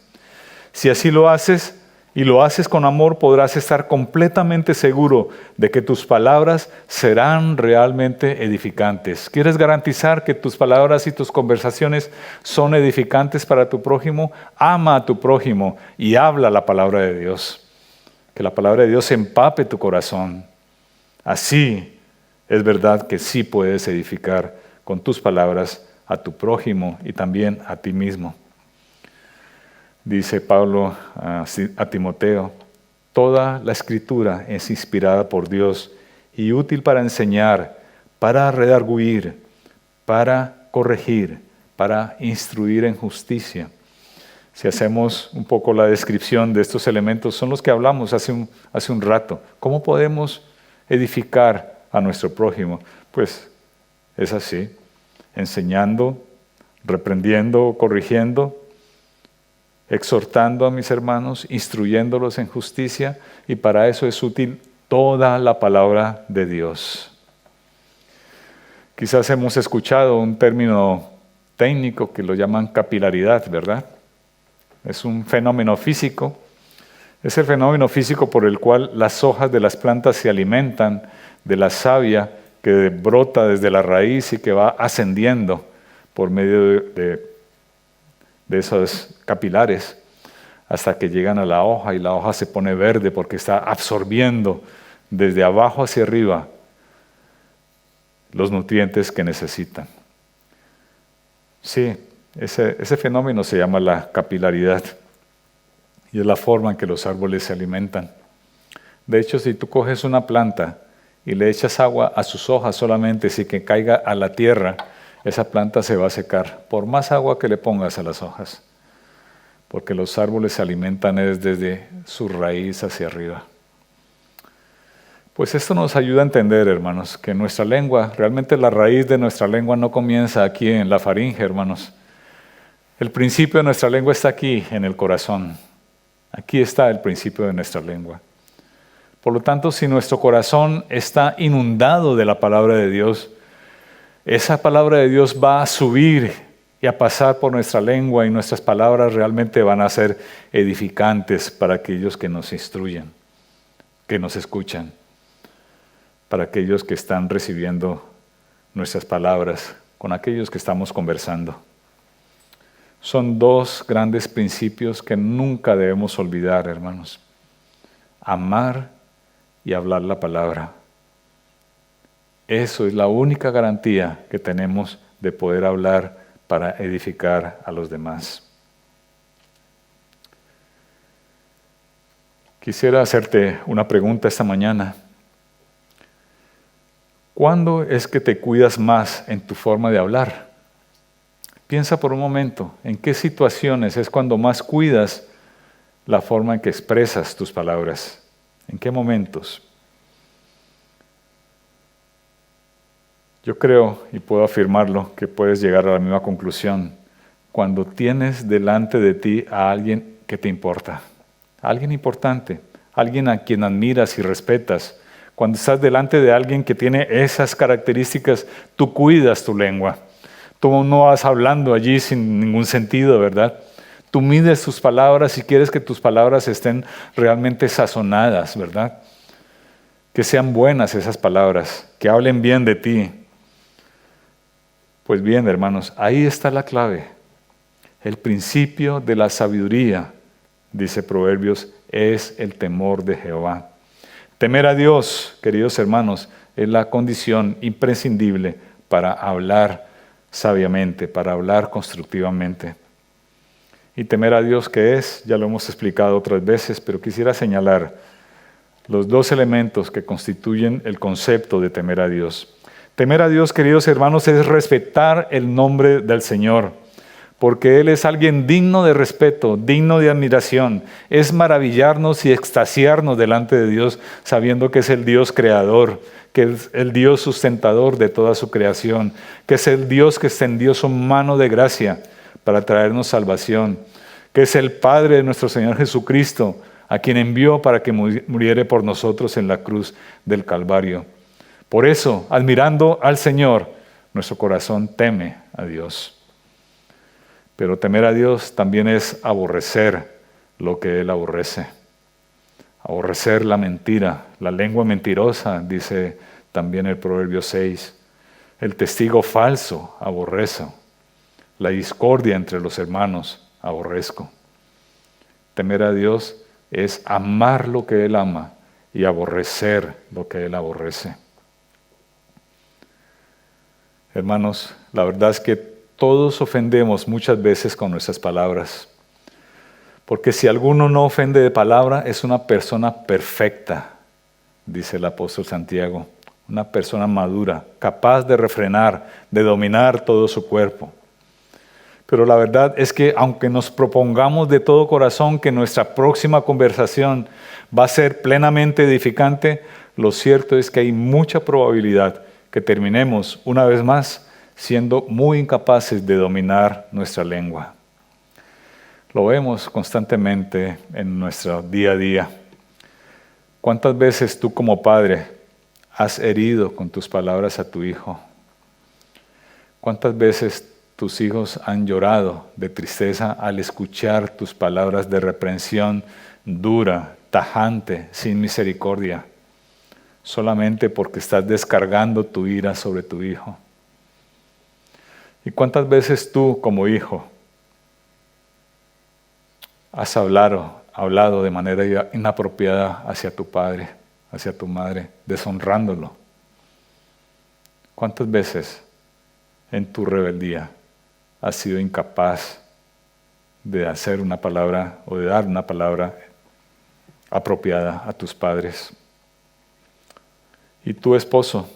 Si así lo haces y lo haces con amor, podrás estar completamente seguro de que tus palabras serán realmente edificantes. ¿Quieres garantizar que tus palabras y tus conversaciones son edificantes para tu prójimo? Ama a tu prójimo y habla la palabra de Dios. Que la palabra de Dios empape tu corazón. Así es verdad que sí puedes edificar con tus palabras a tu prójimo y también a ti mismo. Dice Pablo a Timoteo, toda la Escritura es inspirada por Dios y útil para enseñar, para redarguir, para corregir, para instruir en justicia. Si hacemos un poco la descripción de estos elementos, son los que hablamos hace un rato. ¿Cómo podemos edificar a nuestro prójimo? Pues es así, enseñando, reprendiendo, corrigiendo, exhortando a mis hermanos, instruyéndolos en justicia, y para eso es útil toda la palabra de Dios. Quizás hemos escuchado un término técnico que lo llaman capilaridad, ¿verdad? Es un fenómeno físico. Es el fenómeno físico por el cual las hojas de las plantas se alimentan de la savia que brota desde la raíz y que va ascendiendo por medio de esos capilares hasta que llegan a la hoja y la hoja se pone verde porque está absorbiendo desde abajo hacia arriba los nutrientes que necesitan. Sí, ese fenómeno se llama la capilaridad y es la forma en que los árboles se alimentan. De hecho, si tú coges una planta y le echas agua a sus hojas solamente sin que caiga a la tierra, esa planta se va a secar, por más agua que le pongas a las hojas. porque los árboles se alimentan es desde su raíz hacia arriba. Pues esto nos ayuda a entender, hermanos, que nuestra lengua, realmente la raíz de nuestra lengua no comienza aquí en la faringe, hermanos. El principio de nuestra lengua está aquí, en el corazón. Aquí está el principio de nuestra lengua. Por lo tanto, si nuestro corazón está inundado de la palabra de Dios, esa palabra de Dios va a subir y a pasar por nuestra lengua, y nuestras palabras realmente van a ser edificantes para aquellos que nos instruyen, que nos escuchan, para aquellos que están recibiendo nuestras palabras, con aquellos que estamos conversando. Son dos grandes principios que nunca debemos olvidar, hermanos. Amar y hablar la palabra. Eso es la única garantía que tenemos de poder hablar para edificar a los demás. Quisiera hacerte una pregunta esta mañana. ¿Cuándo es que te cuidas más en tu forma de hablar? Piensa por un momento, ¿en qué situaciones es cuando más cuidas la forma en que expresas tus palabras? ¿En qué momentos? Yo creo, y puedo afirmarlo, que puedes llegar a la misma conclusión cuando tienes delante de ti a alguien que te importa, alguien importante, alguien a quien admiras y respetas. Cuando estás delante de alguien que tiene esas características, tú cuidas tu lengua. Tú no vas hablando allí sin ningún sentido, ¿verdad? Tú mides tus palabras y quieres que tus palabras estén realmente sazonadas, ¿verdad? Que sean buenas esas palabras, que hablen bien de ti. Pues bien, hermanos, ahí está la clave. El principio de la sabiduría, dice Proverbios, es el temor de Jehová. Temer a Dios, queridos hermanos, es la condición imprescindible para hablar sabiamente, para hablar constructivamente. Y temer a Dios, ¿qué es? Ya lo hemos explicado otras veces, pero quisiera señalar los dos elementos que constituyen el concepto de temer a Dios. Temer a Dios, queridos hermanos, es respetar el nombre del Señor, porque Él es alguien digno de respeto, digno de admiración. Es maravillarnos y extasiarnos delante de Dios, sabiendo que es el Dios creador, que es el Dios sustentador de toda su creación, que es el Dios que extendió su mano de gracia para traernos salvación, que es el Padre de nuestro Señor Jesucristo, a quien envió para que muriere por nosotros en la cruz del Calvario. Por eso, admirando al Señor, nuestro corazón teme a Dios. Pero temer a Dios también es aborrecer lo que Él aborrece. Aborrecer la mentira, la lengua mentirosa, dice también el Proverbio 6. El testigo falso, aborrezo. La discordia entre los hermanos, aborrezco. Temer a Dios es amar lo que Él ama y aborrecer lo que Él aborrece. Hermanos, la verdad es que todos ofendemos muchas veces con nuestras palabras. Porque si alguno no ofende de palabra, es una persona perfecta, dice el apóstol Santiago. Una persona madura, capaz de refrenar, de dominar todo su cuerpo. Pero la verdad es que aunque nos propongamos de todo corazón que nuestra próxima conversación va a ser plenamente edificante, lo cierto es que hay mucha probabilidad que terminemos, una vez más, siendo muy incapaces de dominar nuestra lengua. Lo vemos constantemente en nuestro día a día. ¿Cuántas veces tú como padre has herido con tus palabras a tu hijo? ¿Cuántas veces tus hijos han llorado de tristeza al escuchar tus palabras de reprensión dura, tajante, sin misericordia, solamente porque estás descargando tu ira sobre tu hijo? ¿Y cuántas veces tú como hijo has hablado de manera inapropiada hacia tu padre, hacia tu madre, deshonrándolo? ¿Cuántas veces en tu rebeldía has sido incapaz de hacer una palabra o de dar una palabra apropiada a tus padres? Y tu esposo,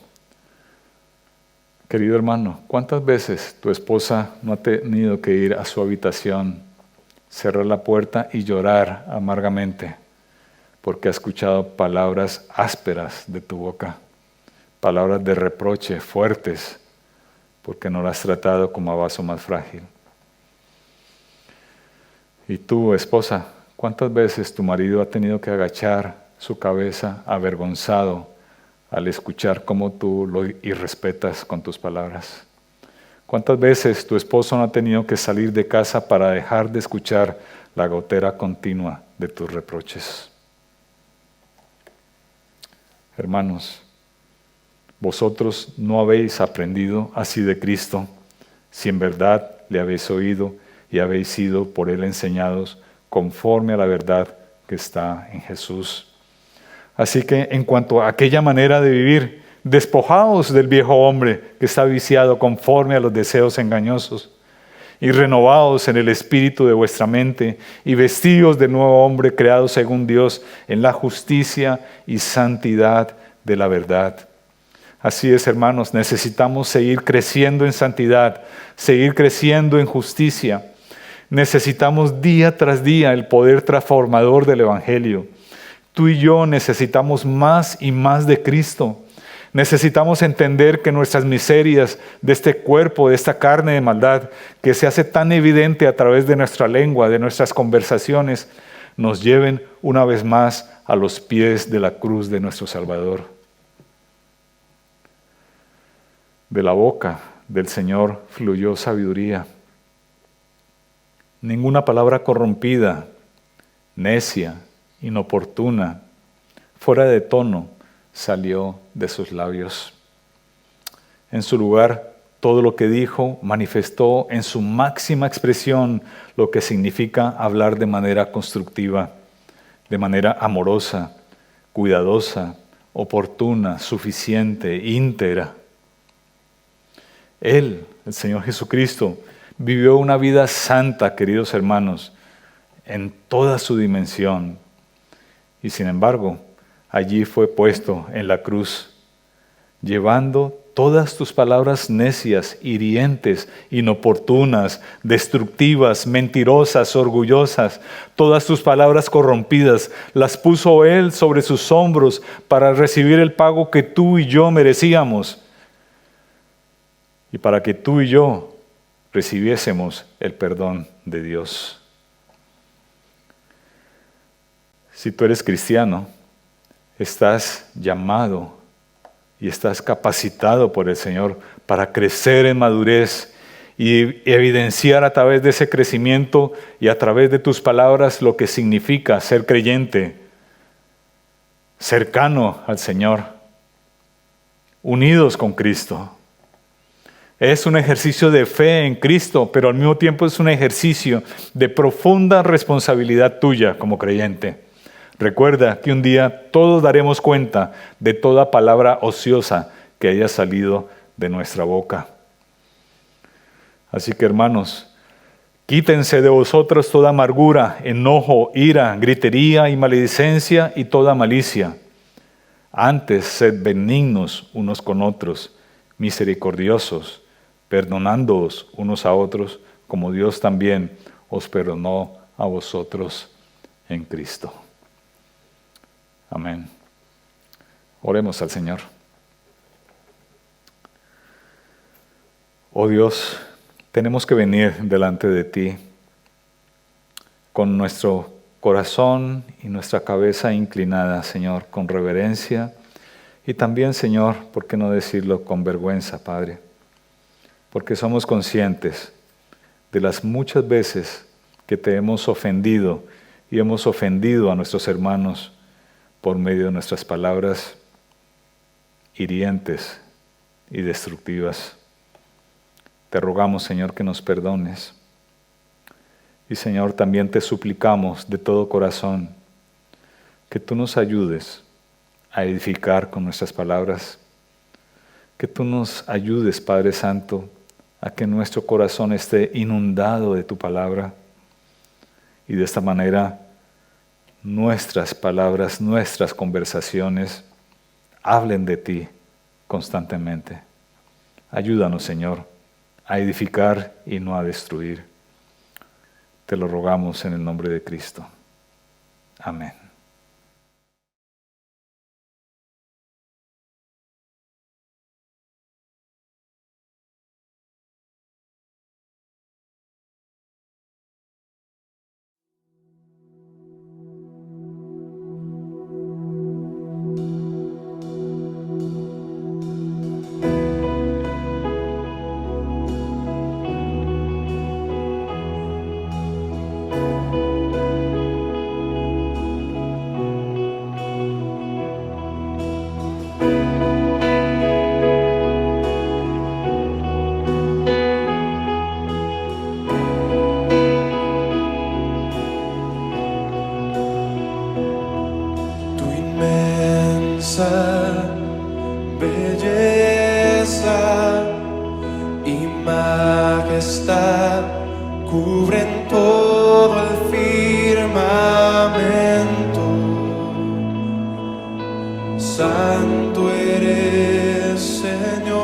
querido hermano, ¿cuántas veces tu esposa no ha tenido que ir a su habitación cerrar la puerta y llorar amargamente porque ha escuchado palabras ásperas de tu boca, palabras de reproche fuertes, porque no las has tratado como a vaso más frágil. Y tú, esposa, ¿cuántas veces tu marido ha tenido que agachar su cabeza avergonzado al escuchar cómo tú lo irrespetas con tus palabras? ¿Cuántas veces tu esposo no ha tenido que salir de casa para dejar de escuchar la gotera continua de tus reproches? Hermanos, vosotros no habéis aprendido así de Cristo, si en verdad le habéis oído y habéis sido por él enseñados conforme a la verdad que está en Jesús. Así que en cuanto a aquella manera de vivir, despojaos del viejo hombre que está viciado conforme a los deseos engañosos, y renovaos en el espíritu de vuestra mente, y vestíos del nuevo hombre creado según Dios en la justicia y santidad de la verdad. Así es, hermanos, necesitamos seguir creciendo en santidad, seguir creciendo en justicia. Necesitamos día tras día el poder transformador del Evangelio. Tú y yo necesitamos más y más de Cristo. Necesitamos entender que nuestras miserias de este cuerpo, de esta carne de maldad, que se hace tan evidente a través de nuestra lengua, de nuestras conversaciones, nos lleven una vez más a los pies de la cruz de nuestro Salvador. De la boca del Señor fluyó sabiduría. Ninguna palabra corrompida, necia, inoportuna, fuera de tono, salió de sus labios. En su lugar, todo lo que dijo manifestó en su máxima expresión lo que significa hablar de manera constructiva, de manera amorosa, cuidadosa, oportuna, suficiente, íntegra. Él, el Señor Jesucristo, vivió una vida santa, queridos hermanos, en toda su dimensión. Y sin embargo, allí fue puesto en la cruz, llevando todas tus palabras necias, hirientes, inoportunas, destructivas, mentirosas, orgullosas, todas tus palabras corrompidas, las puso Él sobre sus hombros para recibir el pago que tú y yo merecíamos y para que tú y yo recibiésemos el perdón de Dios. Si tú eres cristiano, estás llamado y estás capacitado por el Señor para crecer en madurez y evidenciar a través de ese crecimiento y a través de tus palabras lo que significa ser creyente, cercano al Señor, unidos con Cristo. Es un ejercicio de fe en Cristo, pero al mismo tiempo es un ejercicio de profunda responsabilidad tuya como creyente. Recuerda que un día todos daremos cuenta de toda palabra ociosa que haya salido de nuestra boca. Así que, hermanos, quítense de vosotros toda amargura, enojo, ira, gritería y maledicencia y toda malicia. Antes, sed benignos unos con otros, misericordiosos, perdonándoos unos a otros, como Dios también os perdonó a vosotros en Cristo. Amén. Oremos al Señor. Oh Dios, tenemos que venir delante de ti con nuestro corazón y nuestra cabeza inclinada, Señor, con reverencia y también, Señor, ¿por qué no decirlo con vergüenza, Padre? Porque somos conscientes de las muchas veces que te hemos ofendido y hemos ofendido a nuestros hermanos por medio de nuestras palabras hirientes y destructivas. Te rogamos, Señor, que nos perdones. Y, Señor, también te suplicamos de todo corazón que tú nos ayudes a edificar con nuestras palabras, que tú nos ayudes, Padre Santo, a que nuestro corazón esté inundado de tu palabra y de esta manera nuestras palabras, nuestras conversaciones hablen de ti constantemente. Ayúdanos, Señor, a edificar y no a destruir. Te lo rogamos en el nombre de Cristo. Amén. Tu inmensa belleza y majestad cubren todo el firmamento. Santo eres, Señor,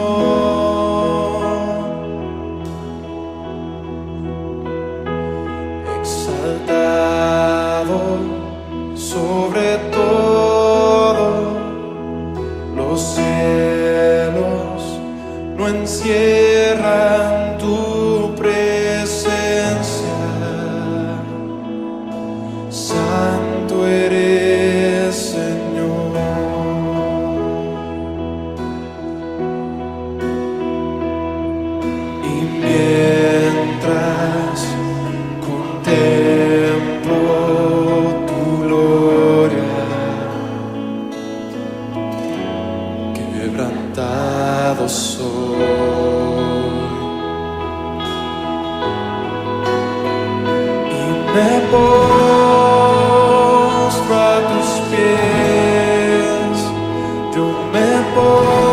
exaltado sobre todo. Los cielos no encierran tu presencia. Santo eres, Señor. Y mientras contemplo tu gloria, quebrantado soy y me postro a tus pies. Yo me postro